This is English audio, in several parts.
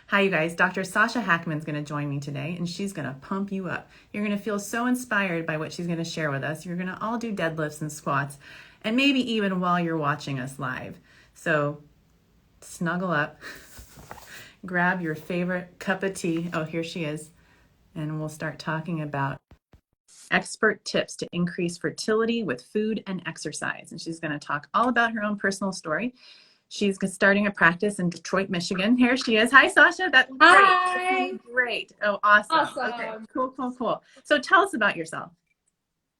Hi, you guys. Dr. Sasha Hakman is going to join me today, and she's going to pump you up. You're going to feel so inspired by what she's going to share with us. You're going to all do deadlifts and squats, and maybe even while you're watching us live. So snuggle up, grab your favorite cup of tea. Oh, here she is. And we'll start talking about expert tips to increase fertility with food and exercise. And she's going to talk all about her own personal story. She's starting a practice in Detroit, Michigan. Here she is. Hi, Sasha. That's great. Hi. Great. Oh, awesome. Awesome. Okay, cool. So tell us about yourself.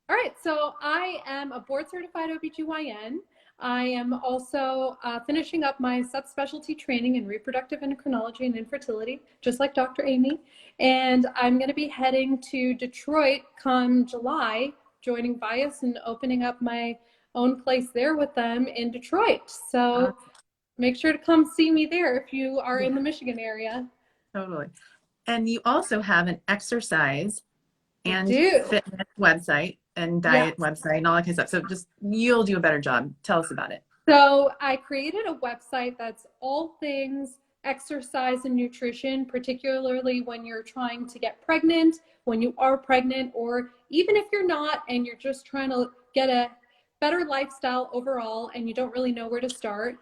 All right, so I am a board certified OBGYN. I am also finishing up my subspecialty training in reproductive endocrinology and infertility, just like Dr. Aimee. And I'm going to be heading to Detroit come July, joining Bias and opening up my own place there with them in Detroit. So make sure to come see me there if you are in the Michigan area. Totally. And you also have an exercise and fitness website and diet website and all that kind of stuff. So just, you'll do a better job. Tell us about it. So I created a website that's all things exercise and nutrition, particularly when you're trying to get pregnant, when you are pregnant, or even if you're not and you're just trying to get a better lifestyle overall and you don't really know where to start.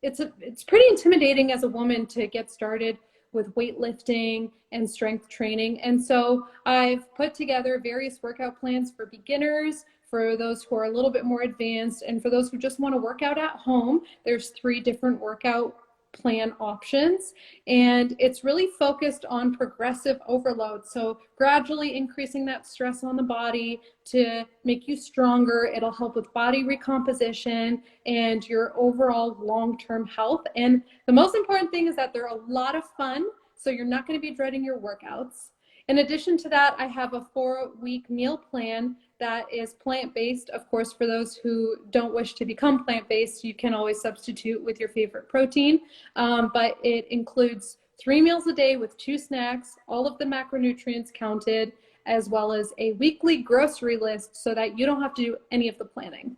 It's pretty intimidating as a woman to get started with weightlifting and strength training. And so I've put together various workout plans for beginners, for those who are a little bit more advanced, and for those who just want to work out at home. There's 3 different workout plan options, and it's really focused on progressive overload. So gradually increasing that stress on the body to make you stronger. It'll help with body recomposition and your overall long-term health. And the most important thing is that they're a lot of fun, so you're not going to be dreading your workouts. In addition to that, I have a 4-week meal plan that is plant-based. Of course, for those who don't wish to become plant-based, you can always substitute with your favorite protein. But it includes 3 meals a day with 2 snacks, all of the macronutrients counted, as well as a weekly grocery list so that you don't have to do any of the planning.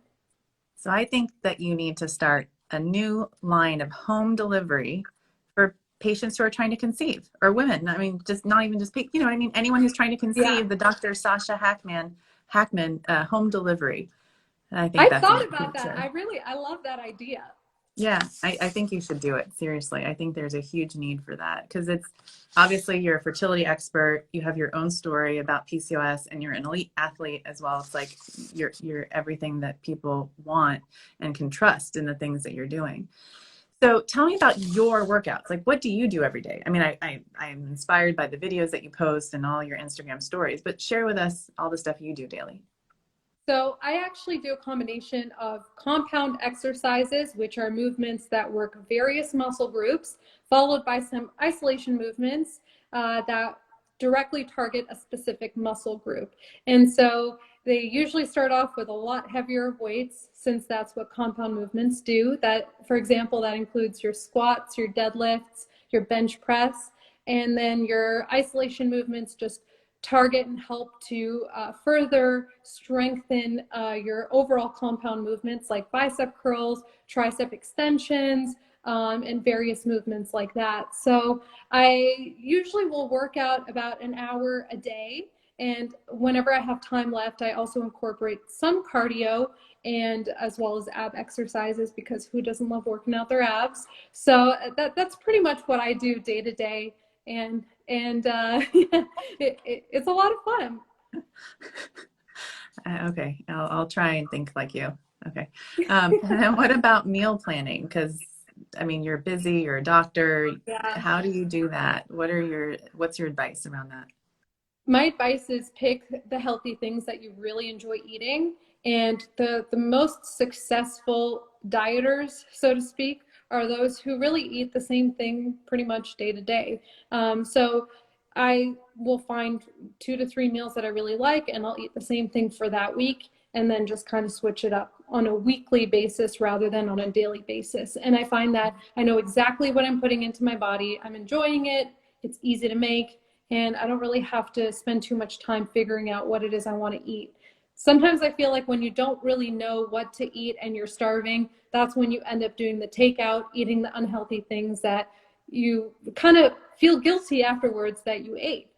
So I think that you need to start a new line of home delivery for patients who are trying to conceive, or women. I mean, just not even just, you know what I mean? Anyone who's trying to conceive, the Dr. Sasha Hakman home delivery. And I think I that's thought about that. I love that idea. Yeah, I think you should do it. Seriously. I think there's a huge need for that because it's obviously you're a fertility expert. You have your own story about PCOS and you're an elite athlete as well. It's like you're everything that people want and can trust in the things that you're doing. So tell me about your workouts. Like, what do you do every day? I mean, I'm inspired by the videos that you post and all your Instagram stories, but share with us all the stuff you do daily. So I actually do a combination of compound exercises, which are movements that work various muscle groups, followed by some isolation movements that directly target a specific muscle group. And so they usually start off with a lot heavier weights, since that's what compound movements do. That, for example, that includes your squats, your deadlifts, your bench press, and then your isolation movements just target and help to further strengthen your overall compound movements like bicep curls, tricep extensions, and various movements like that. So I usually will work out about an hour a day. And whenever I have time left, I also incorporate some cardio and as well as ab exercises, because who doesn't love working out their abs? So that's pretty much what I do day to day. And it's a lot of fun. Okay, I'll try and think like you. Okay. And then what about meal planning? Because I mean, you're busy, you're a doctor. Yeah. How do you do that? What's your advice around that? My advice is pick the healthy things that you really enjoy eating. And the most successful dieters, so to speak, are those who really eat the same thing pretty much day to day. So I will find 2 to 3 meals that I really like, and I'll eat the same thing for that week, and then just kind of switch it up on a weekly basis rather than on a daily basis. And I find that I know exactly what I'm putting into my body. I'm enjoying it. It's easy to make, and I don't really have to spend too much time figuring out what it is I want to eat. Sometimes I feel like when you don't really know what to eat and you're starving, that's when you end up doing the takeout, eating the unhealthy things that you kind of feel guilty afterwards that you ate.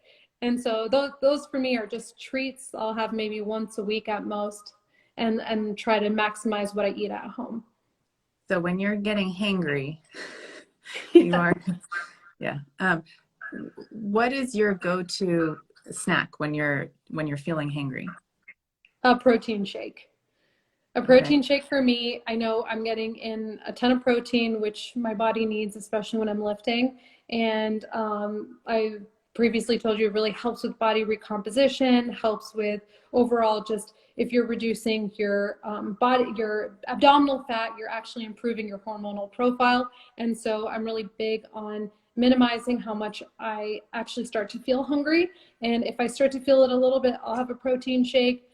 And so those for me are just treats. I'll have maybe once a week at most, and try to maximize what I eat at home. So when you're getting hangry, you Yeah. are, yeah. What is your go-to snack when you're feeling hangry? A protein shake. A Okay. protein shake for me, I know I'm getting in a ton of protein, which my body needs, especially when I'm lifting. And I previously told you it really helps with body recomposition, helps with overall just if you're reducing your your abdominal fat, you're actually improving your hormonal profile. And so I'm really big on minimizing how much I actually start to feel hungry. And if I start to feel it a little bit, I'll have a protein shake,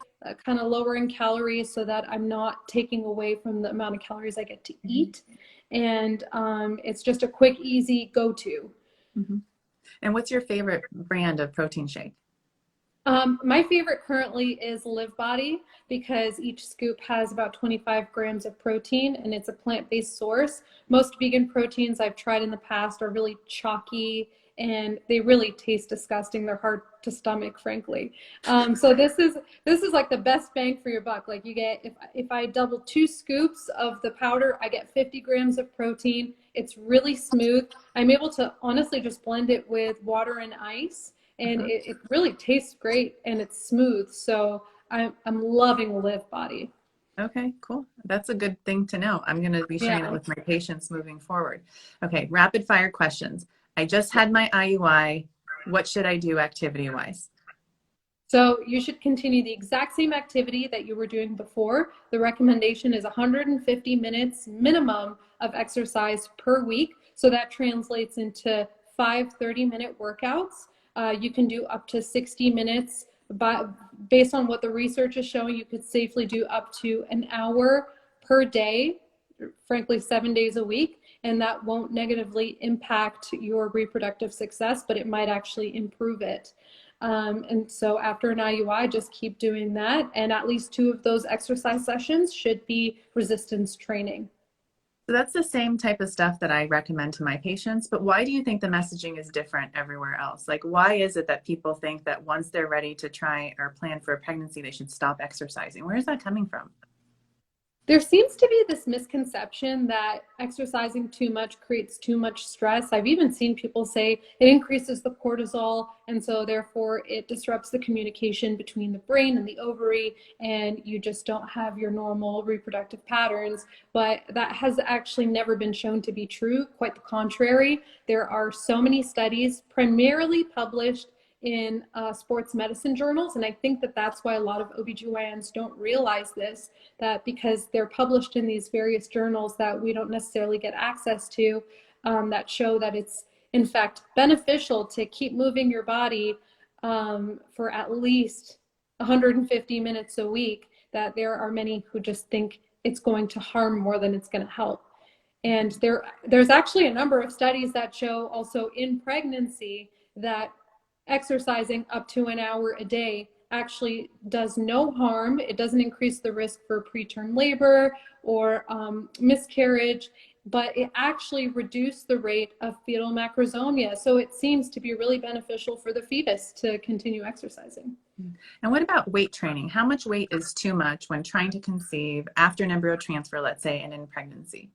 kind of lower in calories so that I'm not taking away from the amount of calories I get to eat. And it's just a quick, easy go-to. Mm-hmm. And what's your favorite brand of protein shake? My favorite currently is Live Body because each scoop has about 25 grams of protein and it's a plant-based source. Most vegan proteins I've tried in the past are really chalky and they really taste disgusting. They're hard to stomach, frankly. So this is like the best bang for your buck. Like you get if I double 2 scoops of the powder, I get 50 grams of protein. It's really smooth. I'm able to honestly just blend it with water and ice and Uh-huh. it really tastes great and it's smooth. So I'm loving Live Body. Okay, cool. That's a good thing to know. I'm going to be sharing that Yeah. with my patients moving forward. Okay, rapid fire questions. I just had my IUI. What should I do activity wise? So you should continue the exact same activity that you were doing before. The recommendation is 150 minutes minimum of exercise per week. So that translates into 5 30-minute workouts. You can do up to 60 minutes, but based on what the research is showing, you could safely do up to an hour per day, frankly, 7 days a week. And that won't negatively impact your reproductive success, but it might actually improve it. And so after an IUI, just keep doing that. And at least 2 of those exercise sessions should be resistance training. So that's the same type of stuff that I recommend to my patients, but why do you think the messaging is different everywhere else? Like, why is it that people think that once they're ready to try or plan for a pregnancy, they should stop exercising? Where is that coming from? There seems to be this misconception that exercising too much creates too much stress. I've even seen people say it increases the cortisol, and so therefore it disrupts the communication between the brain and the ovary, and you just don't have your normal reproductive patterns. But that has actually never been shown to be true. Quite the contrary. There are so many studies, primarily published in sports medicine journals. And I think that that's why a lot of OBGYNs don't realize this, that because they're published in these various journals that we don't necessarily get access to, that show that it's in fact beneficial to keep moving your body for at least 150 minutes a week, that there are many who just think it's going to harm more than it's going to help. And there's actually a number of studies that show also in pregnancy that exercising up to an hour a day actually does no harm. It doesn't increase the risk for preterm labor or miscarriage, but it actually reduced the rate of fetal macrosomia. So it seems to be really beneficial for the fetus to continue exercising. And what about weight training? How much weight is too much when trying to conceive after an embryo transfer, let's say, and in pregnancy?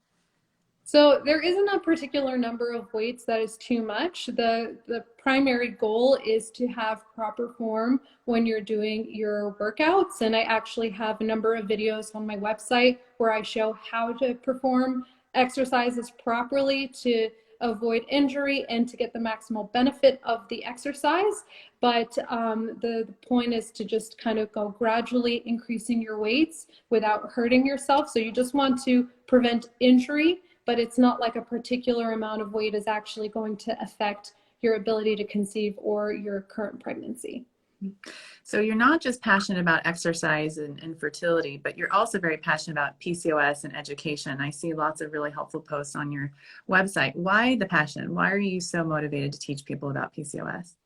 So there isn't a particular number of weights that is too much. The primary goal is to have proper form when you're doing your workouts. And I actually have a number of videos on my website where I show how to perform exercises properly to avoid injury and to get the maximal benefit of the exercise. But the point is to just kind of go gradually increasing your weights without hurting yourself. So you just want to prevent injury, but it's not like a particular amount of weight is actually going to affect your ability to conceive or your current pregnancy. So you're not just passionate about exercise and fertility, but you're also very passionate about PCOS and education. I see lots of really helpful posts on your website. Why the passion? Why are you so motivated to teach people about PCOS?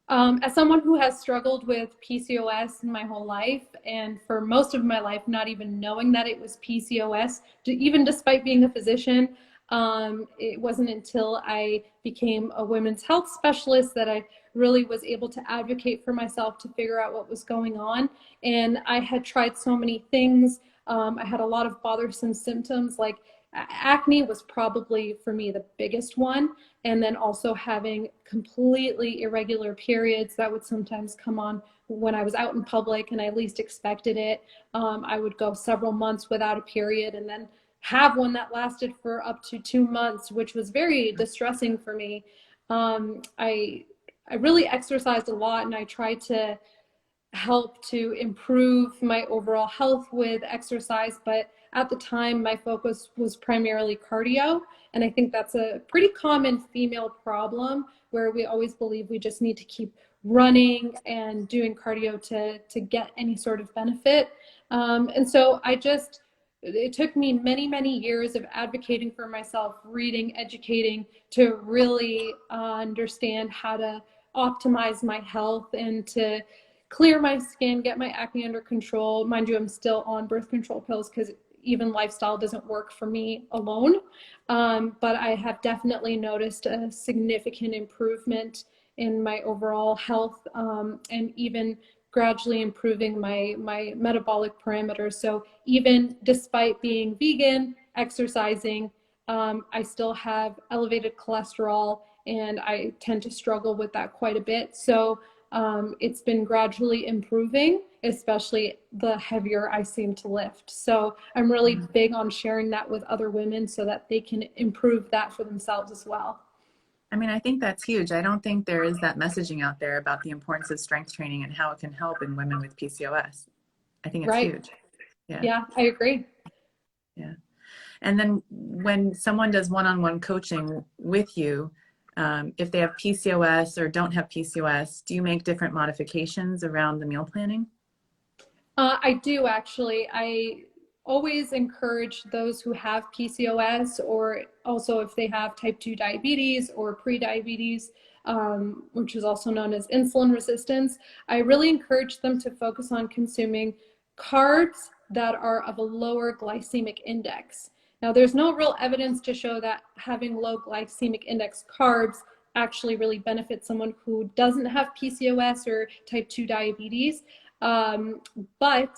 As someone who has struggled with PCOS my whole life, and for most of my life, not even knowing that it was PCOS, even despite being a physician, It wasn't until I became a women's health specialist that I really was able to advocate for myself to figure out what was going on. And I had tried so many things. I had a lot of bothersome symptoms, like acne was probably for me the biggest one. And then also having completely irregular periods that would sometimes come on when I was out in public and I least expected it. I would go several months without a period and then have one that lasted for up to 2 months, which was very distressing for me. I really exercised a lot and I tried to help to improve my overall health with exercise, but at the time my focus was primarily cardio. And I think that's a pretty common female problem where we always believe we just need to keep running and doing cardio to get any sort of benefit. And so it took me many, many years of advocating for myself, reading, educating, to really understand how to optimize my health and to clear my skin, get my acne under control. Mind you, I'm still on birth control pills because even lifestyle doesn't work for me alone. But I have definitely noticed a significant improvement in my overall health, and even gradually improving my metabolic parameters. So even despite being vegan, exercising, I still have elevated cholesterol and I tend to struggle with that quite a bit. So it's been gradually improving, especially the heavier I seem to lift. So I'm really big on sharing that with other women so that they can improve that for themselves as well. I mean, I think that's huge. I don't think there is that messaging out there about the importance of strength training and how it can help in women with PCOS. I think it's Right. huge. Yeah. Yeah, I agree. Yeah. And then when someone does one-on-one coaching with you, if they have PCOS or don't have PCOS, do you make different modifications around the meal planning? I do actually. I always encourage those who have PCOS, or also if they have type 2 diabetes or pre-diabetes, which is also known as insulin resistance. I really encourage them to focus on consuming carbs that are of a lower glycemic index. Now, there's no real evidence to show that having low glycemic index carbs actually really benefits someone who doesn't have PCOS or type 2 diabetes. But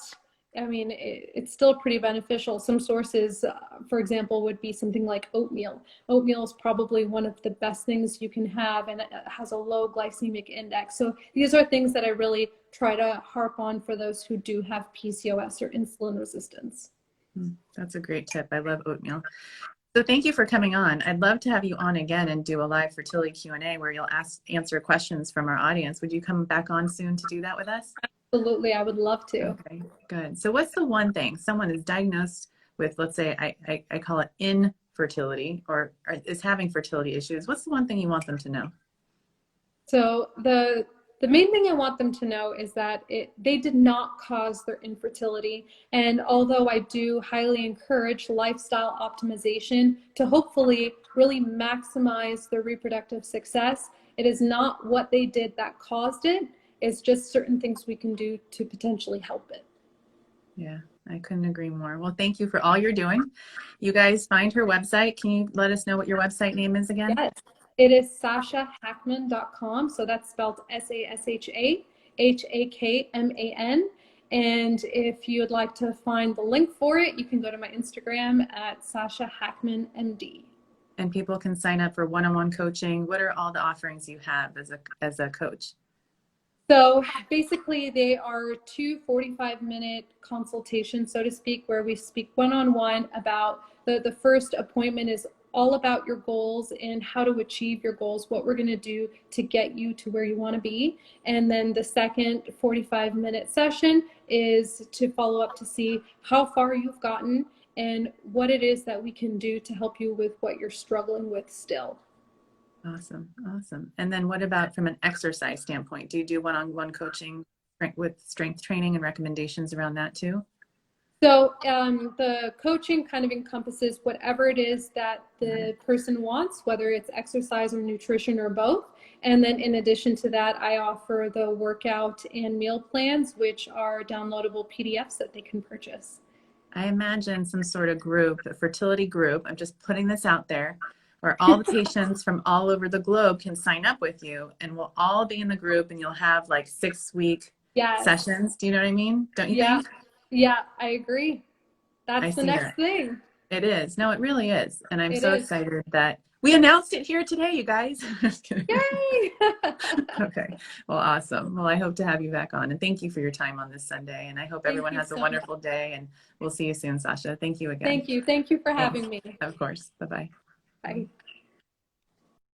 I mean, it's still pretty beneficial. Some sources, for example, would be something like oatmeal. Oatmeal is probably one of the best things you can have, and it has a low glycemic index. So these are things that I really try to harp on for those who do have PCOS or insulin resistance. That's a great tip. I love oatmeal. So thank you for coming on. I'd love to have you on again and do a live fertility Q&A where you'll answer questions from our audience. Would you come back on soon to do that with us? Absolutely, I would love to. Okay, good. So what's the one thing someone is diagnosed with, let's say I call it infertility or is having fertility issues. What's the one thing you want them to know? So the main thing I want them to know is that they did not cause their infertility. And although I do highly encourage lifestyle optimization to hopefully really maximize their reproductive success, it is not what they did that caused it. It's just certain things we can do to potentially help it. Yeah, I couldn't agree more. Well, thank you for all you're doing. You guys find her website. Can you let us know what your website name is again? Yes, it is sashahakman.com. So that's spelled SASHAHAKMAN. And if you would like to find the link for it, you can go to my Instagram at Sasha Hakman MD. And people can sign up for one-on-one coaching. What are all the offerings you have as a coach? So basically, they are 2 45-minute consultations, so to speak, where we speak one-on-one about the first appointment is all about your goals and how to achieve your goals, what we're going to do to get you to where you want to be. And then the second 45-minute session is to follow up to see how far you've gotten and what it is that we can do to help you with what you're struggling with still. Awesome. Awesome. And then what about from an exercise standpoint? Do you do one-on-one coaching with strength training and recommendations around that too? So the coaching kind of encompasses whatever it is that the person wants, whether it's exercise or nutrition or both. And then in addition to that, I offer the workout and meal plans, which are downloadable PDFs that they can purchase. I imagine some sort of group, a fertility group. I'm just putting this out there where all the patients from all over the globe can sign up with you and we'll all be in the group and you'll have like 6-week Yes. sessions. Do you know what I mean? Don't you Yeah. think? Yeah, I agree. I That's the see next that. thing. It is. No, it really is. And I'm It so is. excited that we announced it here today, you guys. Just kidding. Yay! Okay. Well, awesome. Well, I hope to have you back on. And thank you for your time on this Sunday. And I hope Thank everyone you has a so much. wonderful day. And we'll see you soon, Sasha. Thank you again. Thank you. Thank you for Thanks. having me. Of course. Bye bye. Bye.